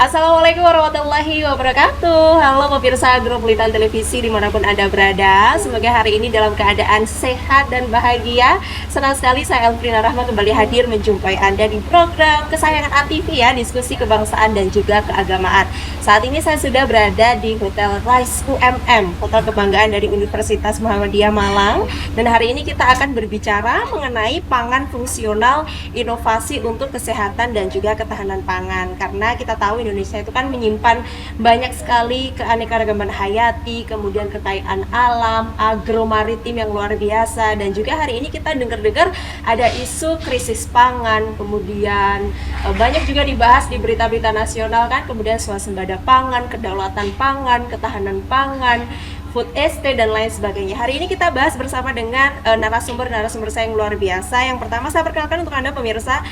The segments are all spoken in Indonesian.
Assalamualaikum warahmatullahi wabarakatuh. Halo pemirsa Grup Litan Televisi dimanapun Anda berada. Semoga hari ini dalam keadaan sehat dan bahagia. Senang sekali saya Elfrina Rahma kembali hadir menjumpai Anda di program kesayangan ANTV ya, diskusi kebangsaan dan juga keagamaan. Saat ini saya sudah berada di Hotel Rise UMM, Hotel Kebanggaan dari Universitas Muhammadiyah Malang. Dan hari ini kita akan berbicara mengenai pangan fungsional, inovasi untuk kesehatan dan juga ketahanan pangan. Karena kita tahu Indonesia itu kan menyimpan banyak sekali keanekaragaman hayati, kemudian kekayaan alam, agromaritim yang luar biasa, dan juga hari ini kita dengar-dengar ada isu krisis pangan, kemudian banyak juga dibahas di berita-berita nasional kan, kemudian swasembada pangan, kedaulatan pangan, ketahanan pangan, food estate dan lain sebagainya. Hari ini kita bahas bersama dengan narasumber saya yang luar biasa. Yang pertama saya perkenalkan untuk Anda pemirsa,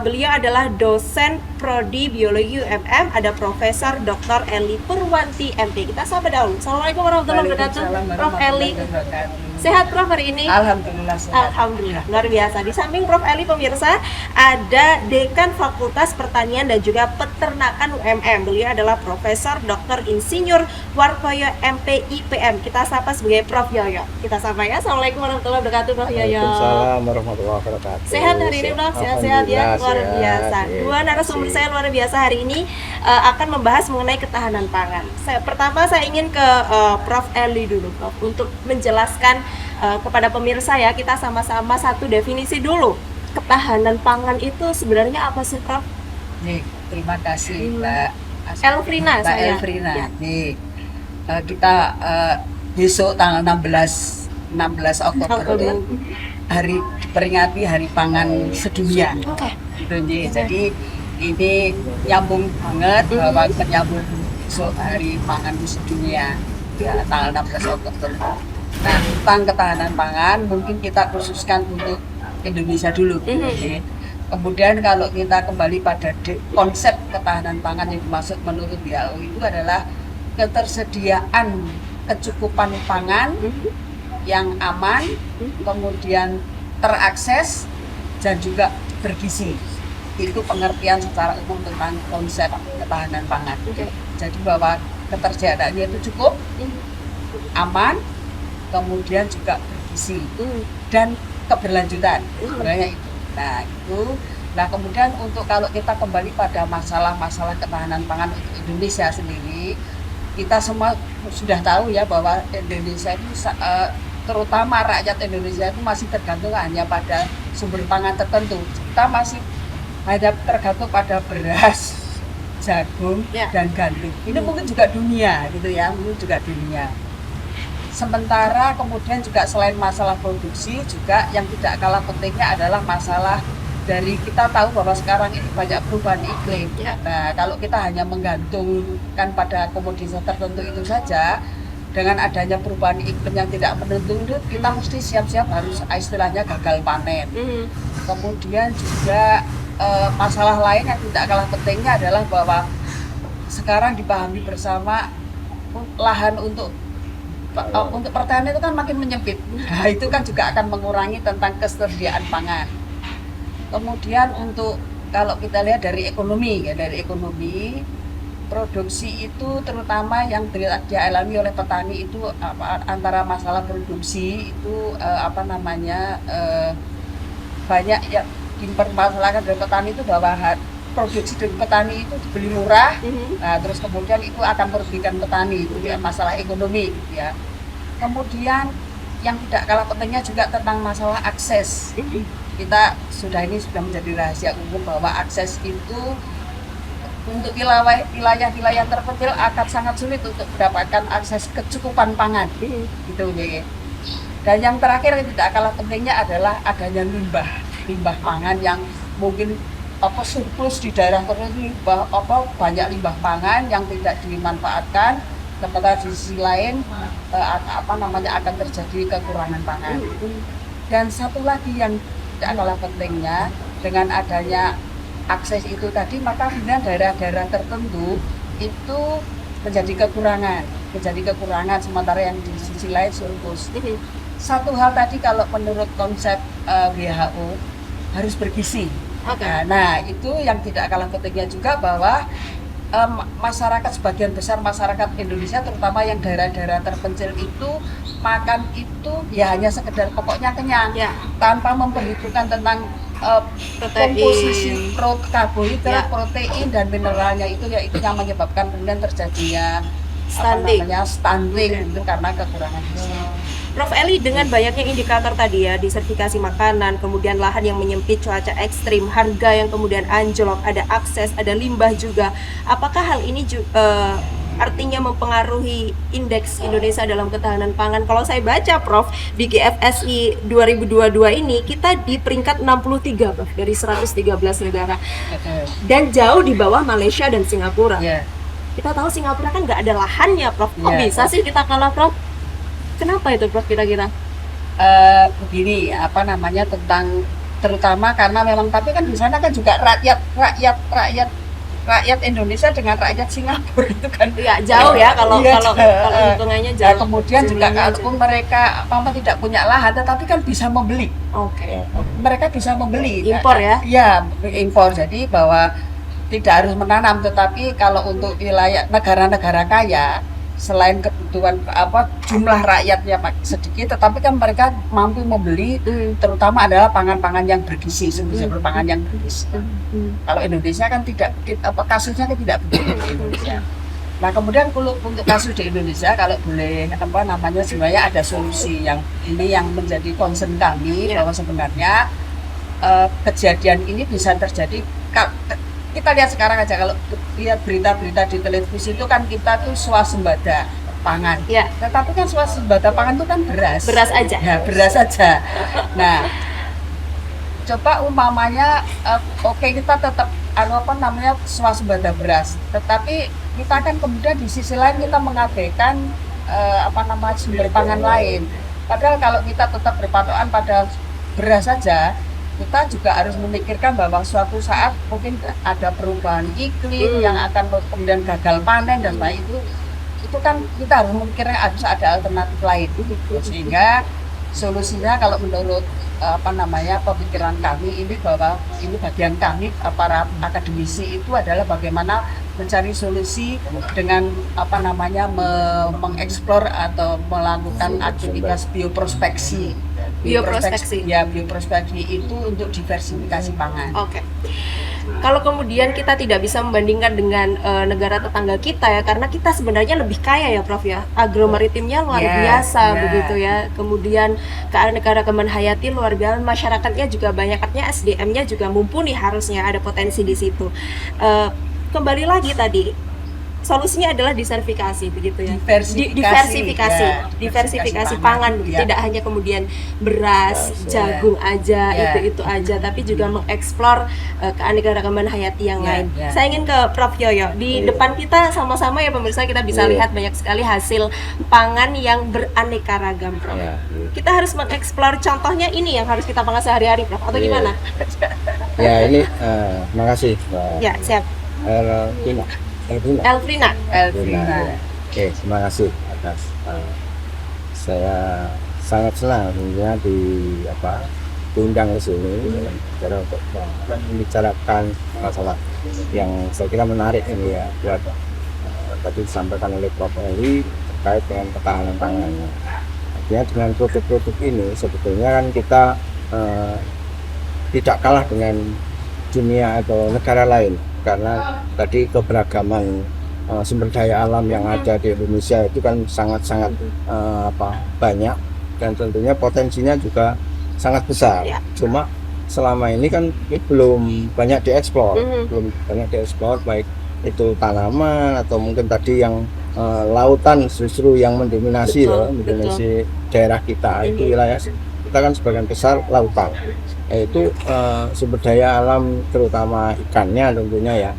beliau adalah dosen Prodi Biologi UMM, ada Profesor Dr. Eli Purwanti MP. Kita sapa dahulu. Assalamualaikum warahmatullahi wabarakatuh. Prof Eli. Sehat Prof hari ini? Alhamdulillah sehat. Alhamdulillah, luar biasa. Di samping Prof Eli pemirsa, ada Dekan Fakultas Pertanian dan juga Peternakan UMM. Beliau adalah Profesor Dr. Insinyur Warkoyo MP IPM. Kita sapa sebagai Prof Yoyo. Kita sapa ya. Assalamualaikum warahmatullahi wabarakatuh Prof Yoyo. Waalaikumsalam warahmatullahi wabarakatuh. Sehat hari ini Prof, sehat-sehat ya, luar biasa. Dua narasumber saya luar biasa hari ini akan membahas mengenai ketahanan pangan. Pertama saya ingin ke Prof Eli dulu Prof, untuk menjelaskan kepada pemirsa ya, kita sama-sama satu definisi dulu. Ketahanan pangan itu sebenarnya apa sih Prof? Nih, terima kasih Mbak Elfrina Mbak saya. Elfrina. Ya. Nih, kita besok tanggal 16 Oktober itu hari peringati Hari Pangan Sedunia. Oke. Gitu, nih. Jadi ini nyambung banget bahwa menyambung besok Hari Pangan Sedunia ya, tanggal 16 Oktober. Nah, tentang ketahanan pangan mungkin kita khususkan untuk Indonesia dulu. Jadi, kemudian kalau kita kembali pada konsep ketahanan pangan yang dimaksud menurut WHO itu adalah ketersediaan kecukupan pangan yang aman, kemudian terakses dan juga bergizi. Itu pengertian secara umum tentang konsep ketahanan pangan. Jadi bahwa ketersediaannya itu cukup, aman, kemudian juga bergizi dan keberlanjutan sebenarnya itu. Nah kemudian untuk kalau kita kembali pada masalah-masalah ketahanan pangan untuk Indonesia sendiri, kita semua sudah tahu ya bahwa Indonesia itu terutama rakyat Indonesia itu masih tergantung hanya pada sumber pangan tertentu. Kita masih hanya tergantung pada beras, jagung, dan gandum. Ini mungkin juga dunia gitu ya, mungkin juga dunia. Sementara kemudian juga selain masalah produksi juga yang tidak kalah pentingnya adalah masalah dari kita tahu bahwa sekarang ini banyak perubahan iklim. Nah kalau kita hanya menggantungkan pada komoditas tertentu itu saja, dengan adanya perubahan iklim yang tidak menentu, kita mesti siap-siap harus istilahnya gagal panen. Kemudian juga masalah lain yang tidak kalah pentingnya adalah bahwa sekarang dipahami bersama lahan untuk pertanian itu kan makin menyempit. Nah, itu kan juga akan mengurangi tentang ketersediaan pangan. Kemudian untuk kalau kita lihat dari ekonomi ya, dari ekonomi produksi itu terutama yang dialami oleh petani itu antara masalah produksi itu banyak yang dipermasalahkan dari petani itu bahwa produksi dari petani itu dibeli murah, nah, terus kemudian itu akan merugikan petani, itu ya, masalah ekonomi gitu ya. Kemudian yang tidak kalah pentingnya juga tentang masalah akses. Kita sudah menjadi rahasia umum bahwa akses itu untuk wilayah-wilayah terpencil akan sangat sulit untuk mendapatkan akses kecukupan pangan, gitu ya. Dan yang terakhir yang tidak kalah pentingnya adalah adanya limbah pangan yang mungkin surplus di daerah tertentu, banyak limbah pangan yang tidak dimanfaatkan, sementara di sisi lain akan terjadi kekurangan pangan. Dan satu lagi yang tidak kalah pentingnya, dengan adanya akses itu tadi, maka kemudian daerah-daerah tertentu itu menjadi kekurangan, sementara yang di sisi lain surplus. Satu hal tadi kalau menurut konsep WHO harus bergizi. Nah itu yang tidak kalah pentingnya juga bahwa masyarakat, sebagian besar masyarakat Indonesia terutama yang daerah-daerah terpencil itu makan itu ya hanya sekedar pokoknya kenyang Ya. tanpa memperhitungkan tentang Protein. komposisi karbohidrat, Ya. protein dan mineralnya itu ya itu yang menyebabkan kemudian terjadinya Stunting. stunting itu karena kekurangan gizi. Prof. Eli, dengan banyaknya indikator tadi ya, disertifikasi makanan, kemudian lahan yang menyempit, cuaca ekstrim, harga yang kemudian anjlok, ada akses, ada limbah juga. Apakah hal ini artinya mempengaruhi indeks Indonesia dalam ketahanan pangan? Kalau saya baca, Prof, di GFSI 2022 ini kita di peringkat 63, Prof, dari 113 negara. Dan jauh di bawah Malaysia dan Singapura. Ya. Kita tahu Singapura kan nggak ada lahannya, Prof. Kok Ya. bisa sih kita kalah, Prof? Kenapa itu, Prof, kira-kira? Begini tentang terutama karena memang tapi kan di sana kan juga rakyat Indonesia dengan rakyat Singapura itu kan Ya jauh ya kalau iya, hitungannya ya, jauh. kemudian juga Jumlahnya kalaupun mereka tidak punya lahan tetapi kan bisa membeli, Oke. mereka bisa membeli Impor ya? ya impor, jadi bahwa tidak harus menanam, tetapi kalau untuk wilayah negara-negara kaya selain kebutuhan jumlah rakyatnya sedikit, tetapi kan mereka mampu membeli terutama adalah pangan-pangan yang bergizi, sumber pangan yang bergizi. Kalau Indonesia kan tidak, kasusnya kan tidak begitu di Indonesia. Nah kemudian untuk kasus di Indonesia kalau boleh sebenarnya ada solusi yang ini yang menjadi concern kami bahwa sebenarnya kejadian ini bisa terjadi. Kita lihat sekarang aja, kalau lihat berita-berita di televisi itu kan kita tuh swasembada pangan. Ya. Tetapi kan swasembada pangan itu kan beras. Beras aja. Ya, beras aja. Nah, coba umpamanya kita tetap swasembada beras. Tetapi kita kan kemudian di sisi lain kita mengabaikan sumber pangan lain. Padahal kalau kita tetap berpatokan pada beras saja, kita juga harus memikirkan bahwa suatu saat mungkin ada perubahan iklim yang akan kemudian gagal panen dan lain itu kan kita harus memikirkan harus ada alternatif lain, sehingga solusinya kalau menurut pemikiran kami ini bahwa ini bagian kami para akademisi itu adalah bagaimana mencari solusi dengan mengeksplor atau melakukan aktivitas bioprospeksi. Bioprospeksi itu untuk diversifikasi pangan. Oke. Kalau kemudian kita tidak bisa membandingkan dengan negara tetangga kita ya, karena kita sebenarnya lebih kaya ya, Prof ya. Agromaritimnya luar biasa begitu ya. Kemudian negara kembang hayati luar biasa, masyarakatnya juga banyak, artinya SDM-nya juga mumpuni, harusnya ada potensi di situ. Kembali lagi tadi, solusinya adalah diversifikasi begitu ya. Diversifikasi pangan begitu. Tidak hanya kemudian beras, jagung aja, itu aja, tapi juga mengeksplor keanekaragaman hayati yang lain. Saya ingin ke Prof Yoyo. Di depan kita sama-sama ya pemirsa, kita bisa lihat banyak sekali hasil pangan yang beraneka ragam, Prof. Kita harus mengeksplor, contohnya ini yang harus kita pangan sehari-hari, Prof, atau gimana? Ya ini makasih Mbak. Ya, siap. Elfrina. Ya. Oke, terima kasih atas saya sangat senang sebenarnya diundang ke sini cara untuk membicarakan masalah yang saya kira menarik ini ya, buat tadi disampaikan oleh Prof Eli terkait dengan ketahanan pangan. Artinya dengan produk-produk ini sebetulnya kan kita tidak kalah dengan dunia atau negara lain, karena tadi keberagaman sumber daya alam yang ada di Indonesia itu kan sangat-sangat banyak, dan tentunya potensinya juga sangat besar. Cuma selama ini kan belum banyak dieksplor, baik itu tanaman atau mungkin tadi yang lautan justru yang mendominasi mendominasi daerah kita. Itu wilayah kita kan sebagian besar lautan, yaitu sumber daya alam terutama ikannya tentunya ya,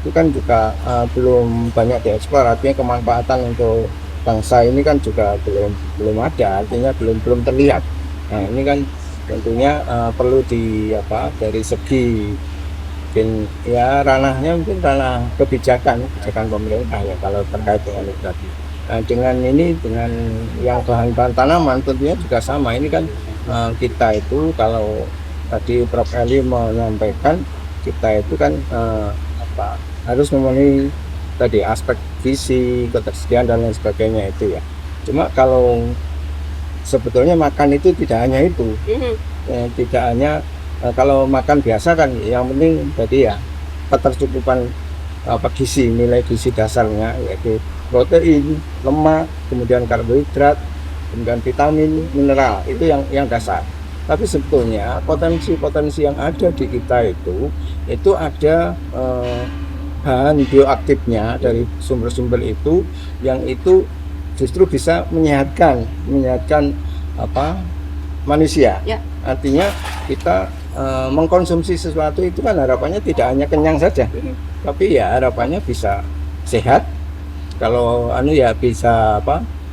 itu kan juga belum banyak dieksplor. Artinya kemanfaatan untuk bangsa ini kan juga belum ada, artinya belum terlihat. Nah ini kan tentunya perlu dari segi mungkin ya ranahnya mungkin ranah kebijakan pemerintah ya kalau terkait dengan itu tadi. Nah, dengan yang bahan-bahan tanaman tentunya juga sama. Ini kan kita itu kalau tadi Prof Eli menyampaikan, kita itu kan harus memenuhi tadi aspek visi, ketersediaan dan lain sebagainya itu ya. Cuma kalau sebetulnya makan itu tidak hanya itu, tidak hanya kalau makan biasa kan yang penting tadi ya ketercukupan gizi, nilai gizi dasarnya yaitu protein, lemak, kemudian karbohidrat, kemudian vitamin, mineral, itu yang dasar. Tapi sebetulnya potensi-potensi yang ada di kita itu ada bahan bioaktifnya dari sumber-sumber itu yang itu justru bisa menyehatkan manusia. Ya. Artinya kita mengkonsumsi sesuatu itu kan harapannya tidak hanya kenyang saja, tapi ya harapannya bisa sehat. Kalau ya bisa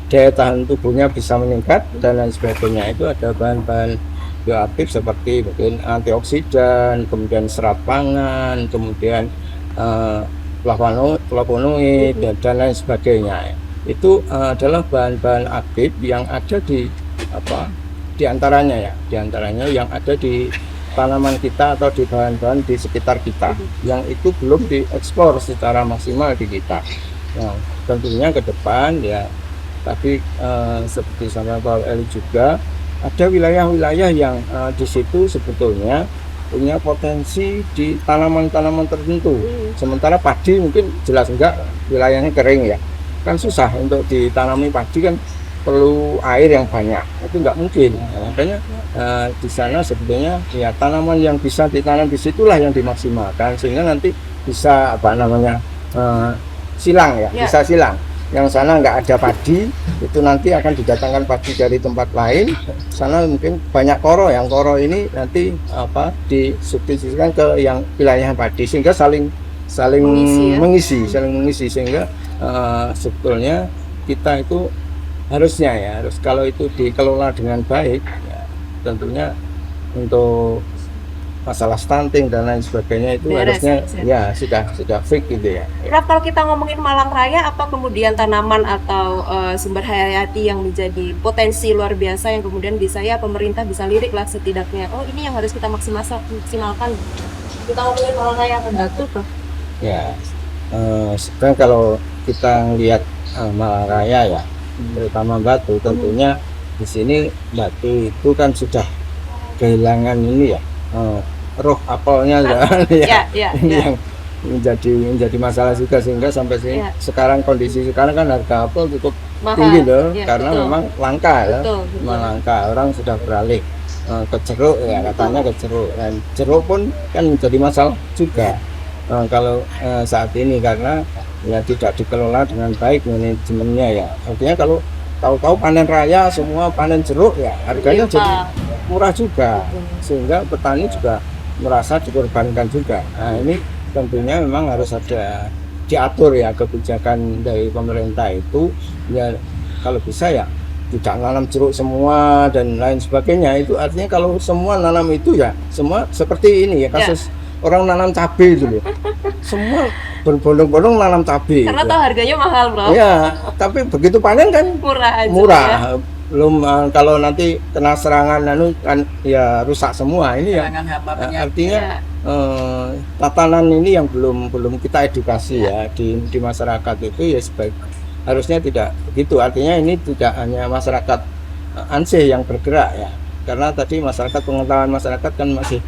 daya tahan tubuhnya bisa meningkat dan lain sebagainya. Itu ada bahan-bahan bioaktif seperti mungkin antioksidan, kemudian serat pangan, kemudian flavonoid dan lain sebagainya. Itu adalah bahan-bahan aktif yang ada di antaranya yang ada di tanaman kita atau di bahan-bahan di sekitar kita yang itu belum dieksplor secara maksimal di kita. Nah, tentunya ke depan ya tapi seperti sama Pak Eli juga ada wilayah-wilayah yang di situ sebetulnya punya potensi di tanaman-tanaman tertentu. Sementara padi mungkin jelas enggak, wilayahnya kering ya. Kan susah untuk ditanami padi, kan perlu air yang banyak. Itu enggak mungkin. Nah, makanya di sana sebetulnya ya tanaman yang bisa ditanam di situlah yang dimaksimalkan sehingga nanti bisa silang ya, bisa silang. Yang sana nggak ada padi, itu nanti akan didatangkan padi dari tempat lain. Sana mungkin banyak koro, yang koro ini nanti disubstitusikan ke yang wilayah padi sehingga saling mengisi sehingga sebetulnya kita itu harusnya kalau itu dikelola dengan baik ya, tentunya untuk masalah stunting dan lain sebagainya itu harusnya ya sudah fix gitu ya. Prof, kalau kita ngomongin Malang Raya, apa kemudian tanaman atau sumber hayati yang menjadi potensi luar biasa yang kemudian pemerintah bisa lirik lah setidaknya, oh ini yang harus kita maksimalkan. Kita ngomongin Malang Raya apa batu Prof? Ya, sekarang kalau kita lihat Malang Raya ya, terutama batu, tentunya di sini batu itu kan sudah kehilangan ini ya. Roh apelnya yang menjadi masalah juga sehingga sampai sini sekarang kondisi sekarang kan harga apel cukup tinggi loh karena betul. Memang langka betul. Langka, orang sudah beralih ke jeruk ya katanya ke jeruk, dan jeruk pun kan menjadi masalah juga kalau saat ini karena ya tidak dikelola dengan baik manajemennya ya. Artinya kalau tahu-tahu panen raya semua panen jeruk ya harganya jadi murah juga sehingga petani juga merasa dikorbankan juga. Nah ini tentunya memang harus ada diatur ya kebijakan dari pemerintah itu ya, kalau bisa ya tidak nanam jeruk semua dan lain sebagainya. Itu artinya kalau semua nanam itu ya semua seperti ini ya kasus orang nanam cabai itu loh. Semua berbondong-bondong nanam cabai. Karena tahu harganya mahal, Bro. Ya, tapi begitu panen kan murah. Ya. Belum kalau nanti kena serangan kan ya rusak semua ini ya. Artinya tatanan ini yang belum kita edukasi ya di masyarakat itu ya harusnya tidak begitu. Artinya ini tidak hanya masyarakat ansih yang bergerak ya. Karena tadi pengetahuan masyarakat kan masih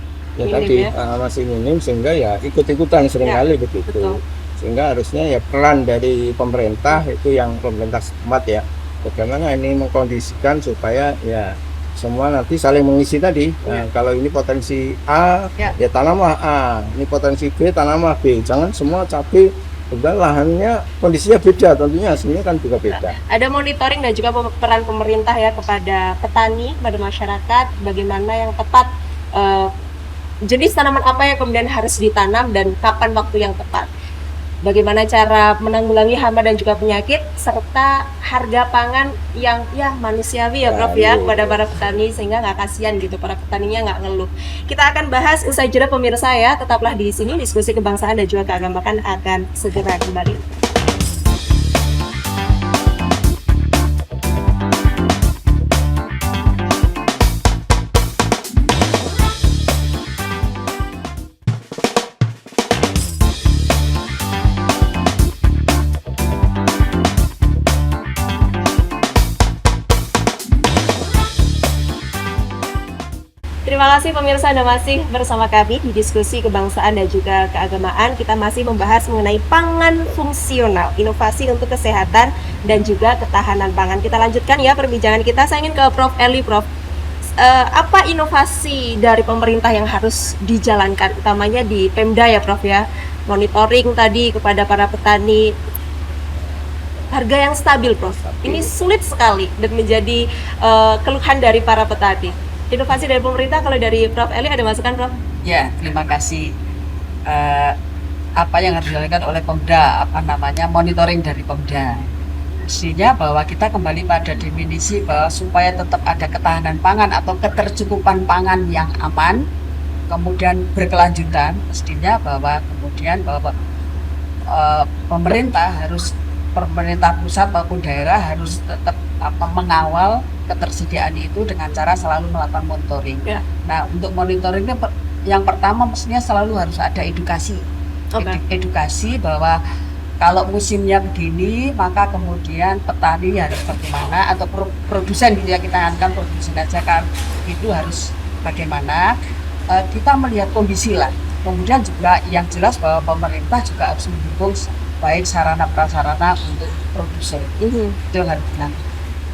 masih minim sehingga ya ikut-ikutan seringkali begitu. Betul. Sehingga harusnya ya peran dari pemerintah itu yang pemerintah setempat ya. Bagaimana ini mengkondisikan supaya ya semua nanti saling mengisi tadi. Nah, kalau ini potensi A ya tanamlah A, ini potensi B tanamlah B. Jangan semua cabai udah lahannya kondisinya beda, tentunya hasilnya kan juga beda. Ada monitoring dan juga peran pemerintah ya kepada petani, kepada masyarakat, bagaimana yang tepat jenis tanaman apa yang kemudian harus ditanam dan kapan waktu yang tepat. Bagaimana cara menanggulangi hama dan juga penyakit, serta harga pangan yang manusiawi ya Prof ya kepada para petani sehingga nggak kasihan gitu, para petaninya nggak ngeluh. Kita akan bahas usai jeda pemirsa ya, tetaplah di sini, diskusi kebangsaan dan juga keagamaan akan segera kembali. Terima kasih pemirsa, Anda masih bersama kami di diskusi kebangsaan dan juga keagamaan. Kita masih membahas mengenai pangan fungsional, inovasi untuk kesehatan dan juga ketahanan pangan. Kita lanjutkan ya perbincangan kita. Saya ingin ke Prof. Eli, Prof. Apa inovasi dari pemerintah yang harus dijalankan, utamanya di Pemda ya Prof ya? Monitoring tadi kepada para petani, harga yang stabil Prof. Ini sulit sekali dan menjadi keluhan dari para petani. Inovasi dari pemerintah, kalau dari Prof. Eli ada masukan Prof? Ya, terima kasih. Apa yang harus dilakukan oleh Pemda, monitoring dari Pemda. Mestinya bahwa kita kembali pada definisi bahwa supaya tetap ada ketahanan pangan atau ketercukupan pangan yang aman, kemudian berkelanjutan, mestinya bahwa pemerintah pusat maupun daerah harus tetap mengawal ketersediaan itu dengan cara selalu melakukan monitoring. Ya. Nah, untuk monitoring itu yang pertama mestinya selalu harus ada edukasi. Edukasi bahwa kalau musimnya begini, maka kemudian petani harus bagaimana, atau produsen gitu ya, kita angkat produsen aja kan, itu harus bagaimana. Kita melihat kondisi lah. Kemudian juga yang jelas bahwa pemerintah juga harus mendukung baik sarana prasarana untuk produsen. Itu yang harus dilakukan.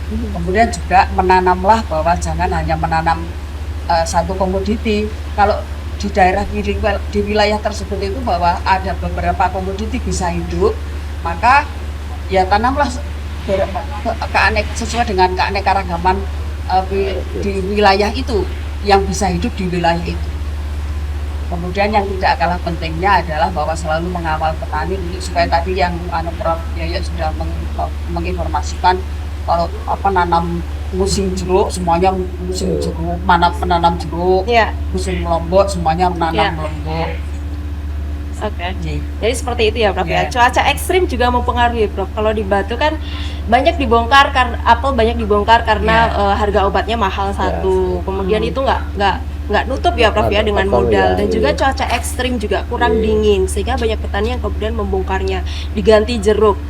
Kemudian juga menanamlah bahwa jangan hanya menanam satu komoditi. Kalau di daerah di wilayah tersebut itu bahwa ada beberapa komoditi bisa hidup, maka ya tanamlah sesuai dengan keanekaragaman di wilayah itu yang bisa hidup di wilayah itu. Kemudian yang tidak kalah pentingnya adalah bahwa selalu mengawal petani supaya tadi yang Prof. Yayat sudah menginformasikan kalau nanam musim jeruk semuanya musim jeruk, mana menanam jeruk, musim lombok semuanya menanam lombok. Oke. Jadi seperti itu ya Prof ya. Cuaca ekstrim juga mempengaruhi Prof. Kalau di Batu kan banyak dibongkar karena apel banyak dibongkar karena harga obatnya mahal satu. Kemudian itu nggak nutup ya Prof ya dengan modal, dan juga cuaca ekstrim juga kurang dingin sehingga banyak petani yang kemudian membongkarnya, diganti jeruk.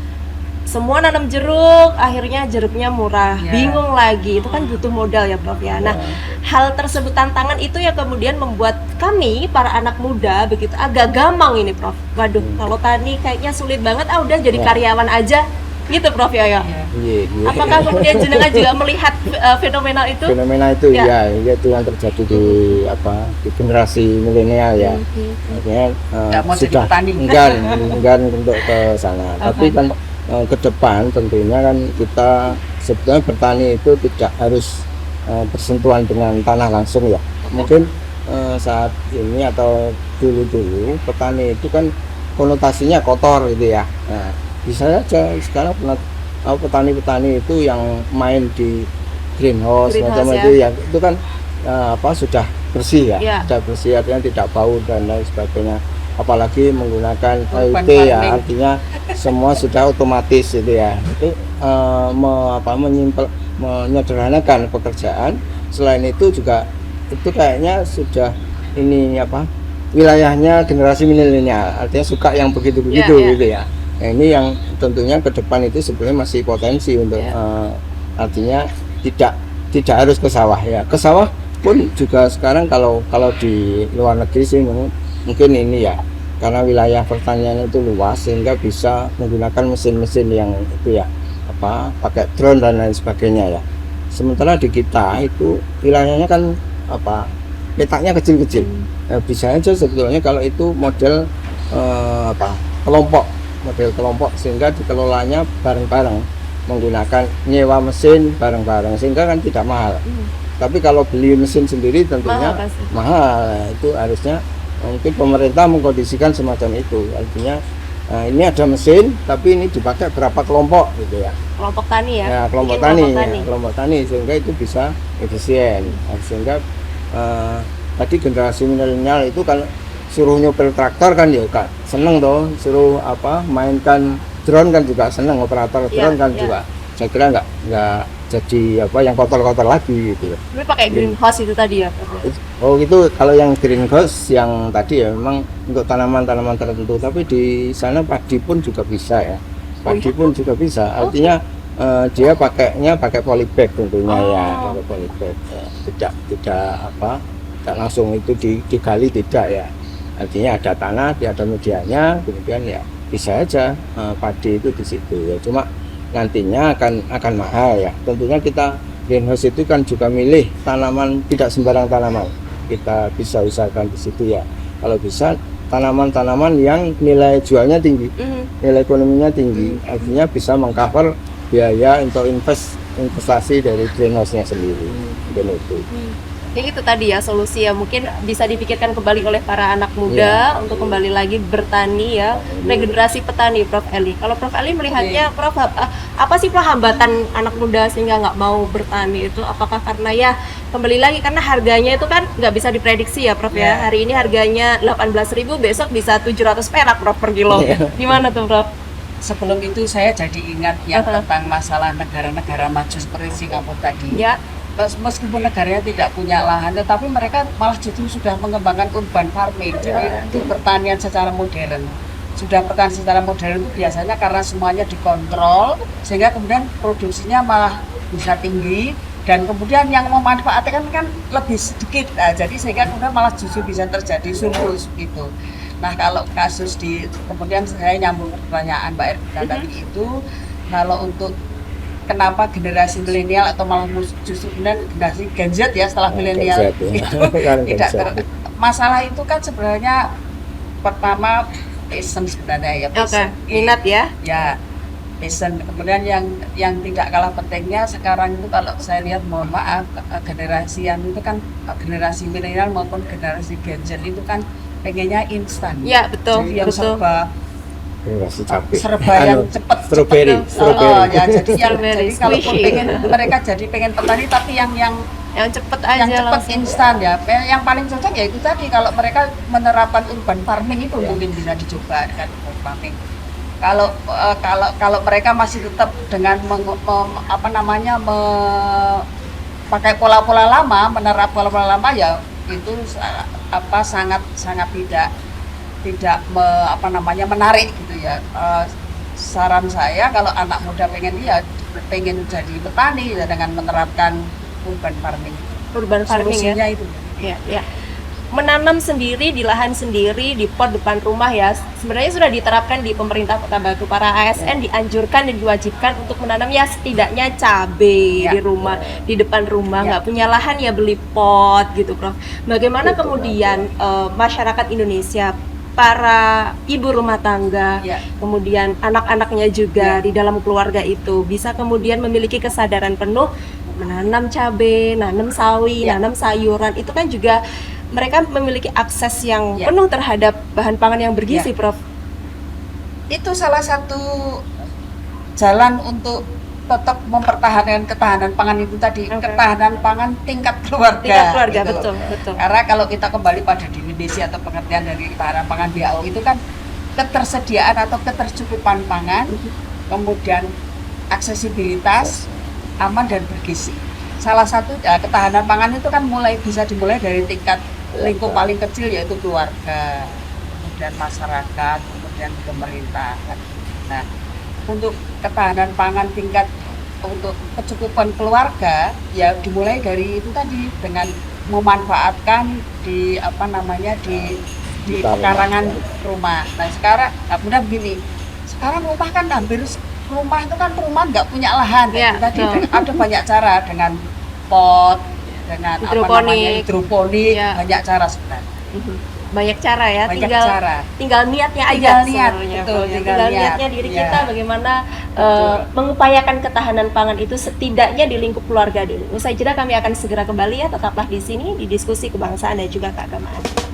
Semua nanam jeruk, akhirnya jeruknya murah, bingung lagi, itu kan butuh modal ya Prof ya. Nah, hal tersebut, tantangan itu yang kemudian membuat kami para anak muda begitu agak gamang ini Prof. Waduh, kalau tani kayaknya sulit banget, udah jadi karyawan aja gitu Prof ya. Apakah kemudian jenengan juga melihat fenomena itu? Fenomena itu ya itu yang terjadi di generasi milenial ya. Artinya sudah enggan untuk ke sana. Tapi kan ke depan tentunya kan kita sebetulnya bertani itu tidak harus bersentuhan dengan tanah langsung ya. Mungkin saat ini atau dulu petani itu kan konotasinya kotor gitu ya. Nah, bisa saja sekarang petani-petani itu yang main di greenhouse macam itu ya, itu kan sudah bersih ya, sudah bersih, artinya tidak bau dan lain sebagainya. Apalagi menggunakan IoT ya, artinya semua sudah otomatis gitu ya. Itu menyederhanakan pekerjaan. Selain itu juga itu kayaknya sudah wilayahnya generasi milenial, artinya suka yang begitu-begitu gitu ya. Nah, ini yang tentunya ke depan itu sebenarnya masih potensi untuk artinya tidak harus ke sawah ya. Ke sawah pun juga sekarang kalau di luar negeri sih mungkin ini ya, karena wilayah pertanian itu luas sehingga bisa menggunakan mesin-mesin yang itu ya pakai drone dan lain sebagainya ya. Sementara di kita itu wilayahnya kan letaknya kecil-kecil. Bisa aja sebetulnya kalau itu model model kelompok sehingga dikelolanya bareng-bareng, menggunakan nyewa mesin bareng-bareng sehingga kan tidak mahal. Tapi kalau beli mesin sendiri tentunya mahal. Itu harusnya mungkin pemerintah mengkondisikan semacam itu, artinya ini ada mesin tapi ini dipakai berapa kelompok gitu ya, kelompok tani ya, kelompok tani sehingga itu bisa efisien. Sehingga tadi generasi milenial itu kalau suruh nyopir traktor kan ya kan seneng toh, suruh mainkan drone kan juga seneng, operator drone kan juga saya kira nggak jadi yang kotor-kotor lagi gitu. Tapi pakai greenhouse itu tadi ya? Oh gitu, kalau yang greenhouse yang tadi ya memang untuk tanaman-tanaman tertentu, tapi di sana padi pun juga bisa ya. Padi pun juga bisa, artinya dia pakai polybag tentunya ya, pakai polybag. Tidak tidak langsung itu digali, tidak ya. Artinya ada tanah, ada medianya, kemudian ya bisa aja padi itu di situ ya. Cuma nantinya akan mahal ya. Tentunya kita greenhouse itu kan juga milih tanaman, tidak sembarang tanaman. Kita bisa usahakan di situ ya. Kalau bisa tanaman-tanaman yang nilai jualnya tinggi, nilai ekonominya tinggi, artinya bisa mengcover biaya untuk investasi dari greenhouse-nya sendiri. Mungkin itu. Jadi itu tadi ya solusi ya, mungkin bisa dipikirkan kembali oleh para anak muda untuk kembali lagi bertani ya, regenerasi petani, Prof. Eli. Kalau Prof. Eli melihatnya, Prof, apa sih Prof hambatan anak muda sehingga nggak mau bertani itu? Apakah karena ya kembali lagi karena harganya itu kan nggak bisa diprediksi ya, Prof ya. Hari ini harganya 18.000, besok bisa 700 perak, Prof, per kilo. Gimana tuh, Prof? Sebelum itu saya jadi ingat yang tentang masalah negara-negara maju seperti Singapura tadi. Ya. Meskipun negaranya tidak punya lahan, tetapi mereka malah justru sudah mengembangkan urban farming, jadi itu pertanian secara modern. Sudah pertanian secara modern itu biasanya karena semuanya dikontrol, sehingga kemudian produksinya malah bisa tinggi, dan kemudian yang memanfaatkan kan lebih sedikit. Nah, jadi sehingga kemudian malah justru bisa terjadi surplus gitu. Nah, kalau kasus kemudian saya nyambung ke pertanyaan Mbak Ervina tadi itu, kalau untuk kenapa generasi milenial atau malah justru generasi Gen Z ya setelah milenial itu tidak masalah itu kan sebenarnya pertama passion sebenarnya ya, minat ya. Ya, passion. Kemudian yang tidak kalah pentingnya sekarang itu kalau saya lihat, mohon maaf, generasi yang itu kan generasi milenial maupun generasi Gen Z itu kan pengennya instan. Ya, betul. Jadi yang serba yang yang cepat, strawberry. Ya, jadi kalau mereka jadi pengen petani tapi yang cepat aja, yang cepat instan ya. Yang paling cocok ya itu tadi, kalau mereka menerapkan urban farming itu mungkin bisa dicoba kan, urban farming. Kalau mereka masih tetap dengan pakai pola-pola lama, menerap pola-pola lama ya itu sangat tidak menarik gitu ya. Saran saya kalau anak muda pengen jadi petani ya, dengan menerapkan urban farming. Solusinya itu. Ya. Menanam sendiri di lahan sendiri di pot depan rumah ya. Sebenarnya sudah diterapkan di pemerintah Kota Batu. Para ASN dianjurkan dan diwajibkan untuk menanam ya setidaknya cabai di rumah, di depan rumah. Nggak punya lahan ya beli pot gitu, Prof. Bagaimana kemudian masyarakat Indonesia, para ibu rumah tangga, kemudian anak-anaknya juga di dalam keluarga itu bisa kemudian memiliki kesadaran penuh menanam cabai, nanam sawi, nanam sayuran. Itu kan juga mereka memiliki akses yang penuh terhadap bahan pangan yang bergizi, Prof. Itu salah satu jalan untuk tetap mempertahankan ketahanan pangan itu tadi, ketahanan pangan tingkat keluarga gitu. Betul. Karena kalau kita kembali pada definisi atau pengertian dari ketahanan pangan WHO itu kan ketersediaan atau ketercukupan pangan, kemudian aksesibilitas, aman dan bergizi. Salah satu ketahanan pangan itu kan bisa dimulai dari tingkat lingkup paling kecil, yaitu keluarga, kemudian masyarakat, kemudian pemerintah. Nah, untuk ketahanan pangan tingkat untuk kecukupan keluarga ya dimulai dari itu tadi, dengan memanfaatkan di pekarangan rumah. Nah, sekarang kemudian begini, sekarang rumah kan rumah itu kan perumahan nggak punya lahan. Tadi ada banyak cara, dengan pot, dengan hidroponik, banyak cara sebenarnya. Banyak cara ya, tinggal niatnya aja. Tinggal niatnya diri kita bagaimana mengupayakan ketahanan pangan itu setidaknya di lingkup keluarga dulu. Usai jeda kami akan segera kembali ya, tetaplah di sini di diskusi kebangsaan dan juga keagamaan.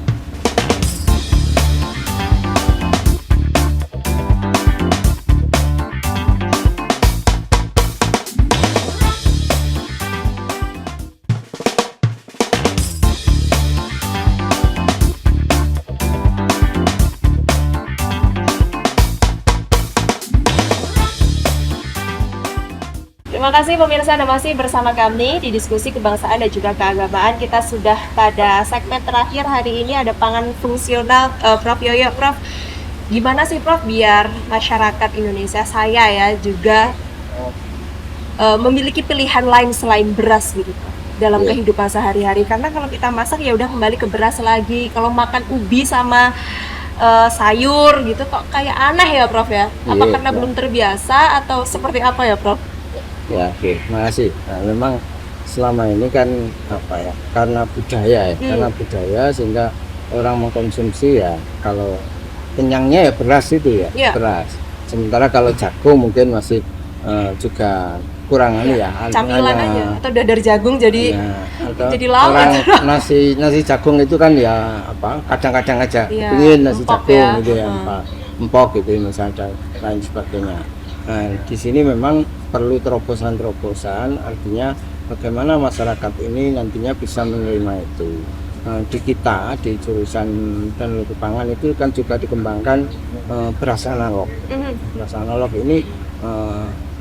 Terima kasih pemirsa, Anda masih bersama kami di diskusi kebangsaan dan juga keagamaan. Kita sudah pada segmen terakhir hari ini, ada pangan fungsional. Prof Yoyo, Prof, gimana sih Prof biar masyarakat Indonesia, saya ya juga memiliki pilihan lain selain beras gitu, Prof? dalam Iya. kehidupan sehari-hari. Karena kalau kita masak ya udah kembali ke beras lagi. Kalau makan ubi sama sayur gitu kok kayak aneh ya Prof ya? Apa Iya, karena iya. belum terbiasa atau seperti apa ya Prof? Ya, oke, makasih. Nah, memang selama ini kan apa ya, karena budaya ya, karena budaya sehingga orang mengkonsumsi ya kalau kenyangnya ya beras itu ya, Iya. beras. Sementara kalau jagung mungkin masih juga kurang anu ya, Camilan hanya- aja atau dadar jagung jadi ya, atau jadi lauk. orang nasi jagung itu kan ya apa kadang-kadang aja Iya, pingin nasi empok jagung ya. gitu ya, empok gitu misalnya dan lain sebagainya. Nah, di sini memang perlu terobosan-terobosan, artinya bagaimana masyarakat ini nantinya bisa menerima itu. Di kita di jurusan teknologi pangan itu kan juga dikembangkan beras analog. Beras analog ini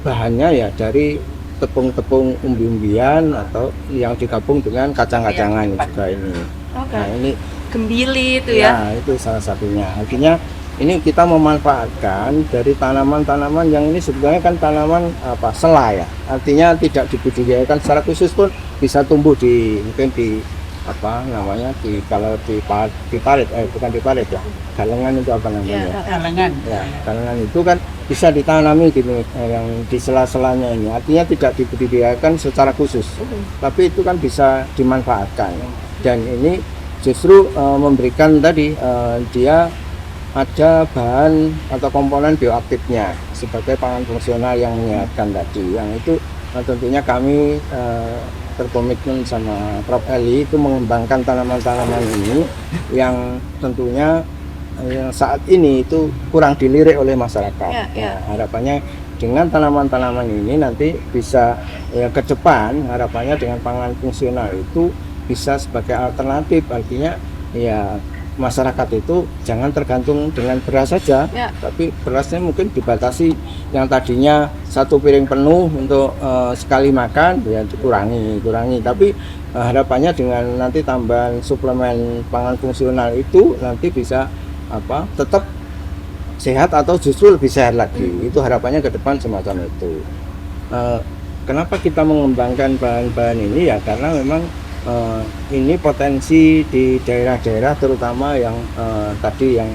bahannya ya dari tepung-tepung umbi-umbian atau yang digabung dengan kacang-kacangan juga ini. Oke. Nah, ini Gembili itu ya. itu salah satunya. Artinya ini kita memanfaatkan dari tanaman-tanaman yang ini sebenarnya kan tanaman apa selai ya. Artinya tidak dibudidayakan secara khusus pun bisa tumbuh di mungkin di apa namanya kalau di parit bukan di parit ya. Galengan itu apa namanya? Kalangan. Ya, galengan itu kan bisa ditanami gini yang di sela-selanya ini. Artinya tidak dibudidayakan secara khusus. Tapi itu kan bisa dimanfaatkan. Dan ini justru memberikan tadi dia ada bahan atau komponen bioaktifnya sebagai pangan fungsional yang menyehatkan tadi. Yang itu tentunya kami berkomitmen sama Prof. Eli itu mengembangkan tanaman-tanaman ini yang tentunya yang saat ini itu kurang dilirik oleh masyarakat. Ya, ya. Nah, harapannya dengan tanaman-tanaman ini nanti bisa ya, ke depan harapannya dengan pangan fungsional itu bisa sebagai alternatif, artinya ya masyarakat itu jangan tergantung dengan beras saja, Ya. tapi berasnya mungkin dibatasi yang tadinya satu piring penuh untuk sekali makan ya dikurangi, tapi harapannya dengan nanti tambahan suplemen pangan fungsional itu nanti bisa apa tetap sehat atau justru lebih sehat lagi. Itu harapannya ke depan semacam itu. Kenapa kita mengembangkan bahan-bahan ini ya karena memang ini potensi di daerah-daerah terutama yang tadi yang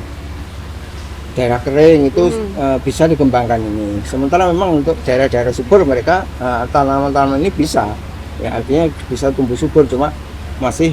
daerah kering itu bisa dikembangkan ini. Sementara memang untuk daerah-daerah subur mereka tanaman-tanaman ini bisa ya artinya bisa tumbuh subur cuma masih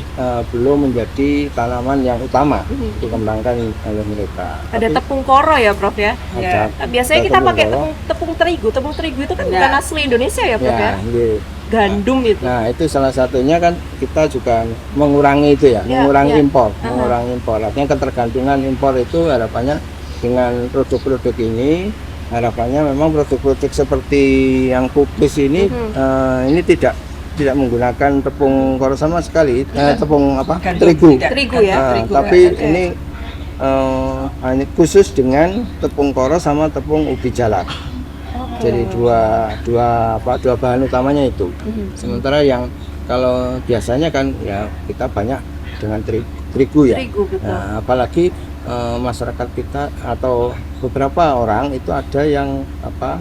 belum menjadi tanaman yang utama dikembangkan oleh mereka. Ada tepung koro ya Prof ya. Ada, Biasanya ada kita tepung pakai koro. tepung terigu. Tepung terigu itu kan Ya. bukan asli Indonesia ya Prof ya. iya. Gandum itu. Nah itu salah satunya kan kita juga mengurangi itu ya, Ya, mengurangi ya. impor, mengurangi impor. Artinya ketergantungan impor itu harapannya dengan produk-produk ini, harapannya memang produk-produk seperti yang kubis ini, ini tidak menggunakan tepung koro sama sekali, tepung apa Gandum, terigu. tidak. Terigu ya. Nah, Terigu, tapi oke. ini hanya khusus dengan tepung koro sama tepung ubi jalar. Jadi dua bahan utamanya itu. Sementara yang kalau biasanya kan ya kita banyak dengan terigu ya. Terigu betul. Nah, apalagi masyarakat kita atau beberapa orang itu ada yang apa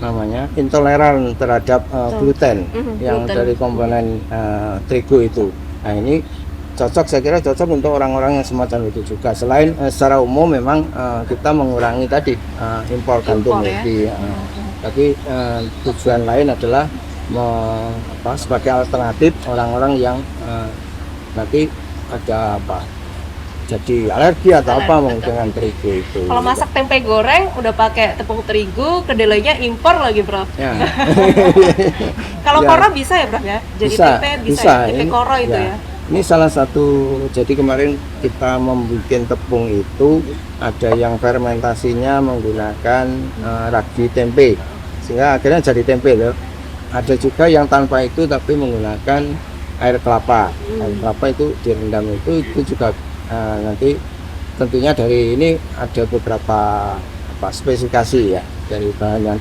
namanya intoleran terhadap gluten yang gluten. dari komponen terigu itu. Nah ini cocok, saya kira cocok untuk orang-orang yang semacam itu juga. Selain secara umum memang kita mengurangi tadi impor gandum ya. tapi tujuan lain adalah sebagai alternatif orang-orang yang nanti ada apa jadi alergi atau apa mungkin dengan terigu itu. Kalau masak tempe goreng udah pakai tepung terigu, kedelainya impor lagi Prof. Ya. Kalau Ya. koro bisa ya Prof ya? Jadi tempe bisa, ya? Tempe koro itu ya. Ini salah satu, jadi kemarin kita membuat tepung itu ada yang fermentasinya menggunakan ragi tempe sehingga akhirnya jadi tempe loh. Ada juga yang tanpa itu tapi menggunakan air kelapa. Air kelapa itu direndam itu juga nanti tentunya dari ini ada beberapa spesifikasi ya dari bahan yang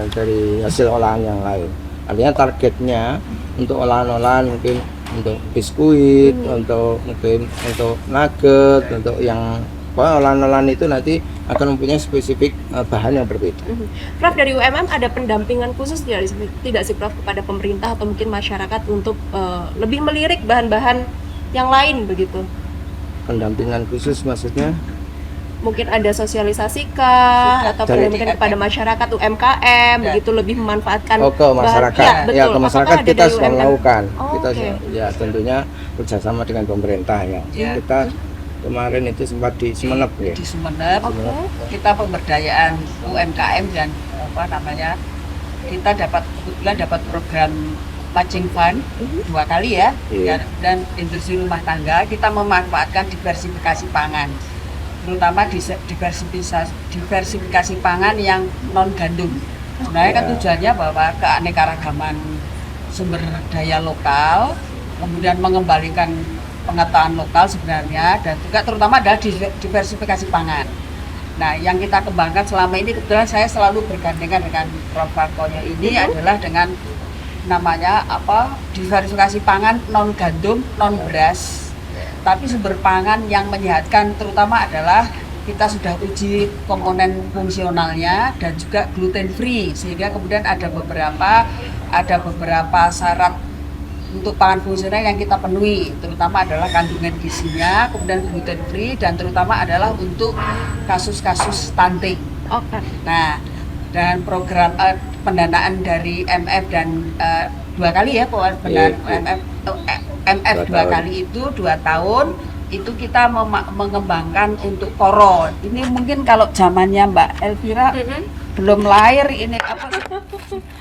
dari hasil olahan yang lain. Artinya targetnya untuk olahan-olahan mungkin untuk biskuit, untuk mungkin untuk nugget, untuk yang olahan-olahan itu nanti akan mempunyai spesifik bahan yang berbeda. Prof, dari UMM ada pendampingan khusus tidak sih Prof kepada pemerintah atau mungkin masyarakat untuk lebih melirik bahan-bahan yang lain begitu? Pendampingan khusus maksudnya? Mungkin ada sosialisasi kah atau dari mungkin kepada masyarakat UMKM begitu lebih memanfaatkan ke masyarakat ya, betul. ya ke masyarakat Apakah kita ada dari sudah UMM? melakukan kita Oke. ya tentunya kerjasama dengan pemerintah ya. Kita kemarin itu sempat di Sumeneb ya. Di Sumeneb Oke. kita pemberdayaan UMKM dan apa namanya, kita kebetulan dapat program matching fund 2 kali ya. Iya. Dan industri rumah tangga kita memanfaatkan diversifikasi pangan, terutama diversifikasi pangan yang non gandum. Sebenarnya kan tujuannya bahwa keanekaragaman sumber daya lokal, kemudian mengembalikan pengetahuan lokal sebenarnya, dan juga terutama adalah diversifikasi pangan. Nah, yang kita kembangkan selama ini, kebetulan saya selalu bergandengan dengan Prof. Harkonyo ini adalah dengan namanya diversifikasi pangan non gandum, non beras, tapi sumber pangan yang menyehatkan, terutama adalah kita sudah uji komponen fungsionalnya dan juga gluten free, sehingga kemudian ada beberapa syarat untuk pangan fungsional yang kita penuhi, terutama adalah kandungan gizinya, kemudian gluten free, dan terutama adalah untuk kasus-kasus stunting. Oke. Nah, dan program pendanaan dari MF dan 2 kali ya, MF 2 kali itu 2 tahun itu kita mengembangkan untuk koro. Ini mungkin kalau zamannya Mbak Elvira belum lahir ini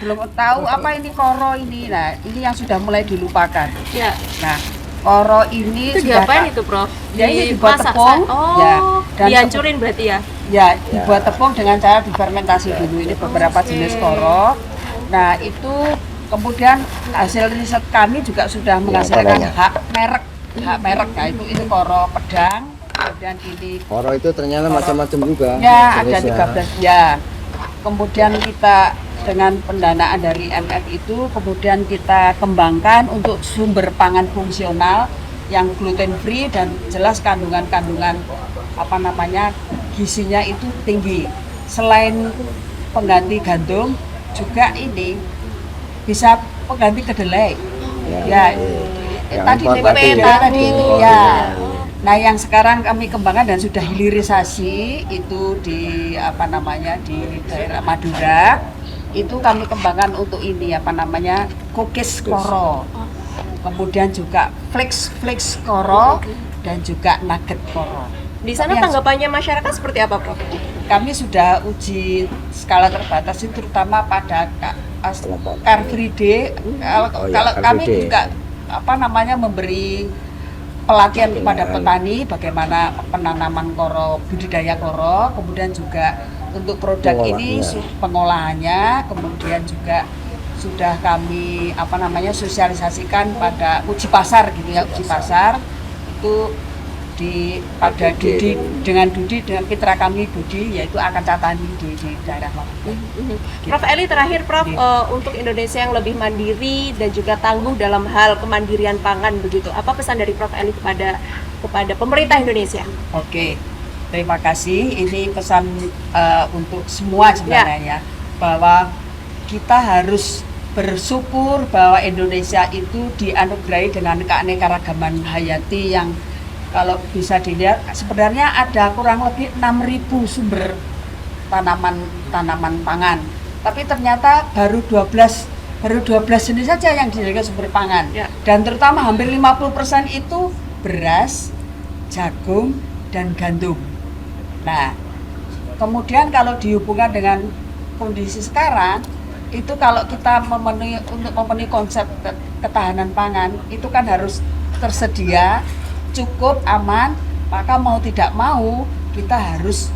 belum tahu apa ini koro ini. Nah, ini yang sudah mulai dilupakan. Ya. Nah, koro ini Itu sudah diapain itu Prof? Ya, ini dibuat Dimasak, tepung. Oh, Ya, dan dihancurin berarti ya? ya, dibuat tepung dengan cara difermentasi dulu. Ini beberapa jenis koro. Nah, itu kemudian hasil riset kami juga sudah menghasilkan hak merek. Nah, itu koro pedang. Kemudian ini Koro itu ternyata macam-macam juga. ya ada jenisnya. 13 ya. Kemudian kita dengan pendanaan dari MF itu kemudian kita kembangkan untuk sumber pangan fungsional yang gluten free dan jelas kandungan gizinya itu tinggi. Selain pengganti gandum juga ini bisa pengganti kedelai. Ya, tadi tadi itu ya. Nah, yang sekarang kami kembangkan dan sudah hilirisasi itu di di daerah Madura. Itu kami kembangkan untuk ini cookies koro. Kemudian juga flakes koro dan juga nugget koro. Di sana tanggapannya masyarakat seperti apa Prof? Kami sudah uji skala terbatas itu terutama pada Car Free Day. Kalau kami juga memberi pelatihan kepada petani bagaimana penanaman koro, budidaya koro, kemudian juga untuk produk ini pengolahannya, kemudian juga sudah kami sosialisasikan pada uji pasar gitu ya, uji pasar itu pada Dudi dengan mitra kami Budi, yaitu akan catani di daerah Maluku. Prof Eli, terakhir Prof, untuk Indonesia yang lebih mandiri dan juga tangguh dalam hal kemandirian pangan begitu, apa pesan dari Prof Eli kepada pemerintah Indonesia? Oke, terima kasih. Ini pesan untuk semua sebenarnya bahwa kita harus bersyukur bahwa Indonesia itu dianugerahi dengan keanekaragaman hayati yang kalau bisa dilihat sebenarnya ada kurang lebih 6.000 sumber tanaman pangan. Tapi ternyata baru 12 jenis saja yang dijadikan sumber pangan. Ya. Dan terutama hampir 50% itu beras, jagung, dan gandum. Nah, kemudian kalau dihubungkan dengan kondisi sekarang, itu kalau kita memenuhi konsep ketahanan pangan, itu kan harus tersedia cukup, aman, maka mau tidak mau kita harus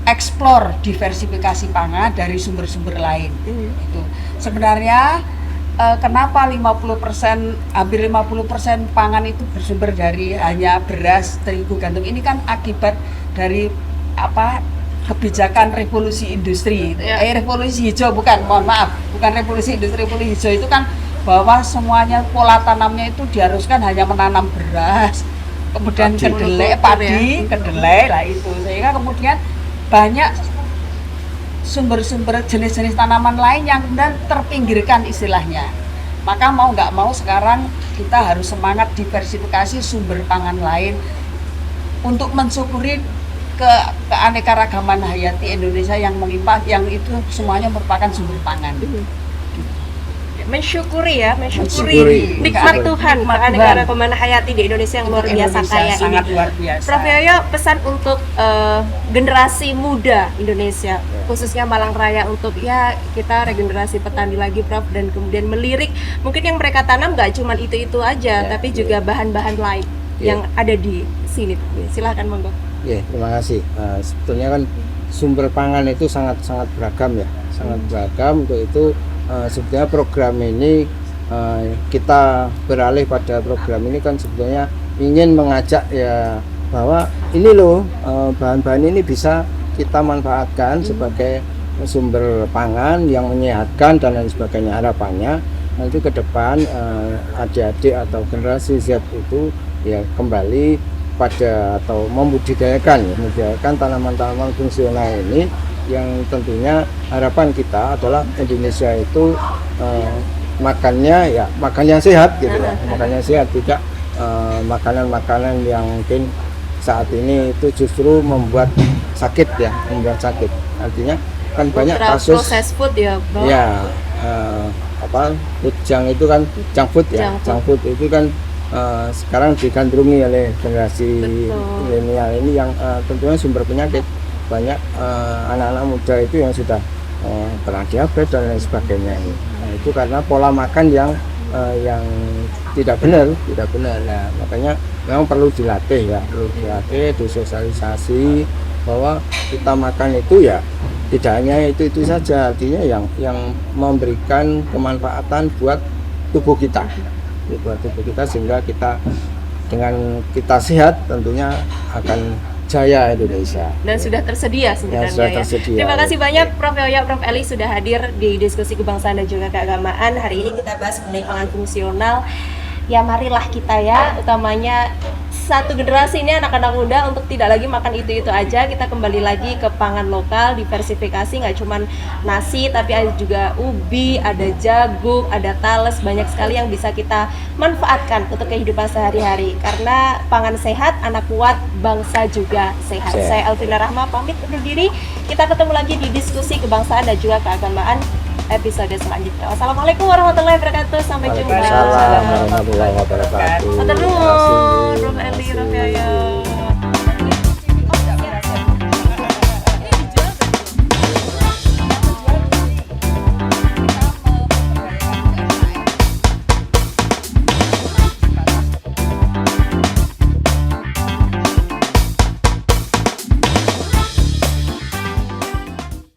eksplor diversifikasi pangan dari sumber-sumber lain. Itu sebenarnya kenapa hampir 50% pangan itu bersumber dari hanya beras, terigu, gandum, ini kan akibat dari kebijakan revolusi industri. Revolusi hijau bukan revolusi industri, revolusi hijau itu kan bahwa semuanya pola tanamnya itu diharuskan hanya menanam beras, kemudian Padi. kedelai, Monokultur padi, ya. kedelai lah itu. Sehingga kemudian banyak sumber-sumber jenis-jenis tanaman lain yang kemudian terpinggirkan istilahnya. Maka mau nggak mau sekarang kita harus semangat diversifikasi sumber pangan lain untuk mensyukuri keanekaragaman hayati Indonesia yang melimpah, yang itu semuanya merupakan sumber pangan. Mensyukuri ya, Mensyukuri. nikmat Tuhan, Nikmat keanekaragaman hayati di Indonesia yang luar biasa Indonesia kaya sangat ini. luar biasa. Prof Yoyo, pesan untuk generasi muda Indonesia, khususnya Malang Raya, untuk ya kita regenerasi petani lagi, Prof, dan kemudian melirik mungkin yang mereka tanam nggak cuma itu aja, Ya, tapi ya. juga bahan-bahan lain Ya. yang ada di sini. Silahkan monggo. Ya, terima kasih. Sebetulnya kan sumber pangan itu sangat beragam ya, sangat beragam. Untuk itu sebetulnya program ini kita beralih pada program ini kan sebetulnya ingin mengajak ya bahwa ini loh bahan-bahan ini bisa kita manfaatkan sebagai sumber pangan yang menyehatkan dan lain sebagainya. Harapannya nanti ke depan adik-adik atau generasi Z itu ya kembali pada atau membudidayakan tanaman-tanaman fungsional ini, yang tentunya harapan kita adalah Indonesia itu makannya ya makan yang sehat gitu ya, makan yang sehat, tidak makanan-makanan yang mungkin saat ini itu justru membuat sakit ya, artinya kan banyak kasus Proses food ya, Bro. ya food junk itu kan junk food ya, Junk junk food itu kan sekarang digandrungi oleh generasi Betul. milenial ini yang tentunya sumber penyakit. Banyak anak-anak muda itu yang sudah kena diabetes dan lain sebagainya ini. Nah, itu karena pola makan yang tidak benar. Nah, makanya memang perlu dilatih, disosialisasi bahwa kita makan itu ya tidak hanya itu saja, artinya yang memberikan kemanfaatan buat tubuh kita, sehingga kita dengan kita sehat tentunya akan jaya Indonesia. Dan sudah tersedia sebenarnya sudah ya. tersedia. Terima kasih banyak Prof Yoyo, Prof Eli sudah hadir di diskusi kebangsaan dan juga keagamaan. Hari ini kita bahas mengenai pangan fungsional. Ya marilah kita ya, utamanya satu generasi ini anak-anak muda untuk tidak lagi makan itu aja. Kita kembali lagi ke pangan lokal, diversifikasi, nggak cuma nasi tapi ada juga ubi, ada jagung, ada talas, banyak sekali yang bisa kita manfaatkan untuk kehidupan sehari-hari. Karena pangan sehat, anak kuat, bangsa juga sehat. Saya Elvina Rahma pamit undur diri. Kita ketemu lagi di diskusi kebangsaan dan juga keagamaan episode selanjutnya. Wassalamualaikum warahmatullahi wabarakatuh. Sampai jumpa. Waalaikumsalam warahmatullahi wabarakatuh. Matur nuwun, Prof Eli, Prof Yoyo.